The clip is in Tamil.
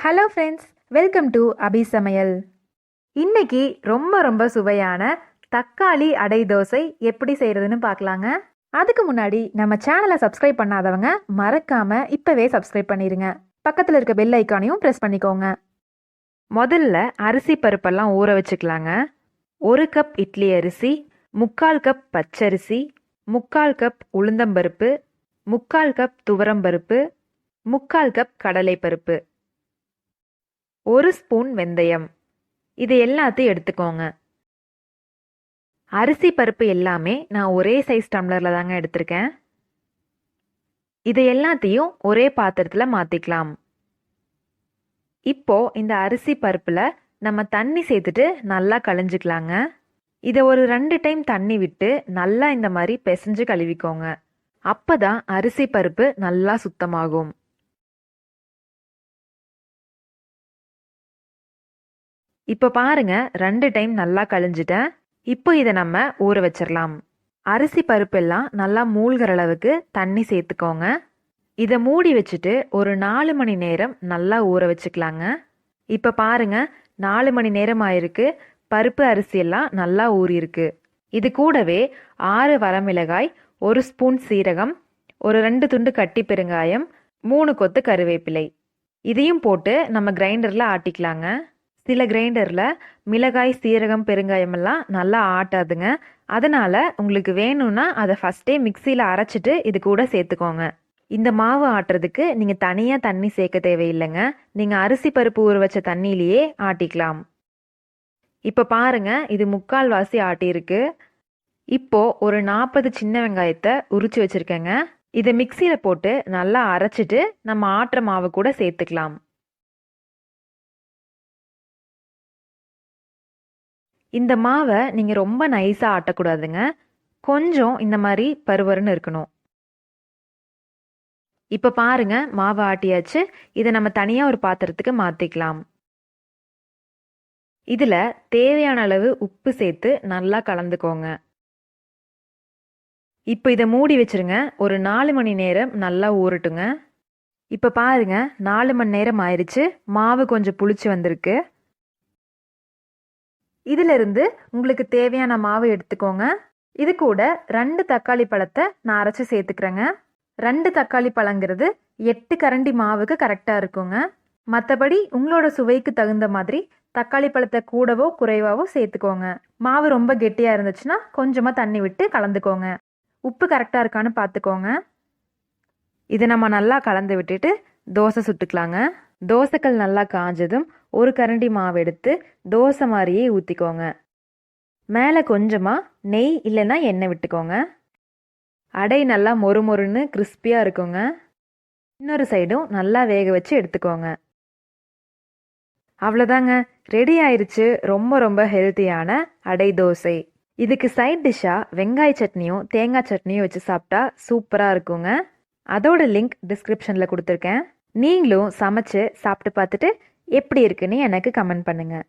ஹலோ ஃப்ரெண்ட்ஸ், வெல்கம் டு அபி சமையல். இன்னைக்கு ரொம்ப சுவையான தக்காளி அடை தோசை எப்படி செய்யறதுன்னு பார்க்கலாங்க. அதுக்கு முன்னாடி நம்ம சேனலை சப்ஸ்கிரைப் பண்ணாதவங்க மறக்காம இப்பவே சப்ஸ்கிரைப் பண்ணிருங்க. பக்கத்தில் இருக்க பெல் ஐக்கானையும் ப்ரெஸ் பண்ணிக்கோங்க. முதல்ல அரிசி பருப்பெல்லாம் ஊற வச்சுக்கலாங்க. 1 கப் இட்லி அரிசி, 3/4 கப் பச்சரிசி, 3/4 கப் உளுந்தம்பருப்பு, 3/4 கப் துவரம்பருப்பு, 3/4 கப் கடலை பருப்பு, 1 ஸ்பூன் வெந்தயம். இது எல்லாத்தையும் எடுத்துக்கோங்க. அரிசி பருப்பு எல்லாமே நான் ஒரே சைஸ் டம்ளரில் தாங்க எடுத்திருக்கேன். இது எல்லாத்தையும் ஒரே பாத்திரத்தில் மாற்றிக்கலாம். இப்போ இந்த அரிசி பருப்பில் நம்ம தண்ணி சேர்த்துட்டு நல்லா கழிஞ்சிக்கலாங்க. இதை ஒரு 2 டைம் தண்ணி விட்டு நல்லா இந்த மாதிரி பிசைஞ்சு கழுவிக்கோங்க. அப்பதான் அரிசி பருப்பு நல்லா சுத்தமாகும். இப்போ பாருங்க, 2 டைம் நல்லா கழிஞ்சிட்டேன். இப்போ இதை நம்ம ஊற வச்சிடலாம். அரிசி பருப்பெல்லாம் நல்லா மூழ்கிற அளவுக்கு தண்ணி சேர்த்துக்கோங்க. இதை மூடி வச்சுட்டு ஒரு 4 மணி நேரம் நல்லா ஊற வச்சுக்கலாங்க. இப்போ பாருங்க, 4 மணி நேரம் ஆயிருக்கு. பருப்பு அரிசியெல்லாம் நல்லா ஊறியிருக்கு. இது கூடவே 6 வரமிளகாய், 1 ஸ்பூன் சீரகம், ஒரு 2 துண்டு கட்டி பெருங்காயம், 3 கொத்து கருவேப்பிலை, இதையும் போட்டு நம்ம கிரைண்டரில் ஆட்டிக்கலாங்க. சில கிரைண்டரில் மிளகாய், சீரகம், பெருங்காயம் எல்லாம் நல்லா ஆட்டாதுங்க. அதனால உங்களுக்கு வேணும்னா அதை ஃபஸ்ட்டே மிக்சியில் அரைச்சிட்டு இது கூட சேர்த்துக்கோங்க. இந்த மாவு ஆட்டுறதுக்கு நீங்கள் தனியாக தண்ணி சேர்க்க தேவையில்லைங்க. நீங்கள் அரிசி பருப்பு ஊற வச்ச தண்ணியிலேயே ஆட்டிக்கலாம். இப்போ பாருங்க, இது 3/4 வாசி ஆட்டியிருக்கு. இப்போ ஒரு 40 சின்ன வெங்காயத்தை உரிச்சு வச்சிருக்கேங்க. இதை மிக்சியில் போட்டு நல்லா அரைச்சிட்டு நம்ம ஆட்டுற மாவு கூட சேர்த்துக்கலாம். இந்த மாவை நீங்கள் ரொம்ப நைஸாக ஆட்டக்கூடாதுங்க. கொஞ்சம் இந்த மாதிரி பருவருன்னு இருக்கணும். இப்போ பாருங்க, மாவு ஆட்டியாச்சு. இதை நம்ம தனியாக ஒரு பாத்திரத்துக்கு மாற்றிக்கலாம். இதில் தேவையான அளவு உப்பு சேர்த்து நல்லா கலந்துக்கோங்க. இப்போ இதை மூடி வச்சிருங்க. ஒரு 4 மணி நேரம் நல்லா ஊறட்டுங்க. இப்போ பாருங்க, 4 மணி நேரம் ஆயிடுச்சு. மாவு கொஞ்சம் புளிச்சு வந்திருக்கு. இதிலிருந்து உங்களுக்கு தேவையான மாவு எடுத்துக்கோங்க. இது கூட 2 தக்காளி பழத்தை நான் அரைச்சி சேர்த்துக்கிறேங்க. 2 தக்காளி பழங்கிறது 8 கரண்டி மாவுக்கு கரெக்டாக இருக்குங்க. மற்றபடி உங்களோட சுவைக்கு தகுந்த மாதிரி தக்காளி பழத்தை கூடவோ குறைவாவோ சேர்த்துக்கோங்க. மாவு ரொம்ப கெட்டியாக இருந்துச்சுன்னா கொஞ்சமாக தண்ணி விட்டு கலந்துக்கோங்க. உப்பு கரெக்டாக இருக்கான்னு பார்த்துக்கோங்க. இதை நம்ம நல்லா கலந்து விட்டுட்டு தோசை சுட்டுக்கலாங்க. தோசைக்கல் நல்லா காஞ்சதும் 1 கரண்டி மாவு எடுத்து தோசை மாதிரியே ஊற்றிக்கோங்க. மேலே கொஞ்சமாக நெய் இல்லைன்னா எண்ணெய் விட்டுக்கோங்க. அடை நல்லா மொறுமொறுன்னு கிறிஸ்பியாக இருக்குங்க. இன்னொரு சைடும் நல்லா வேக வச்சு எடுத்துக்கோங்க. அவ்வளோதாங்க, ரெடி ஆயிடுச்சு ரொம்ப ஹெல்த்தியான அடை தோசை. இதுக்கு சைட் டிஷ்ஷாக வெங்காய சட்னியும் தேங்காய் சட்னியும் வச்சு சாப்பிட்டா சூப்பராக இருக்குங்க. அதோட லிங்க் டிஸ்கிரிப்ஷனில் கொடுத்துருக்கேன். நீங்களும் சமைச்சு சாப்பிட்டு பார்த்துட்டு எப்படி இருக்குன்னு எனக்கு கமெண்ட் பண்ணுங்கள்.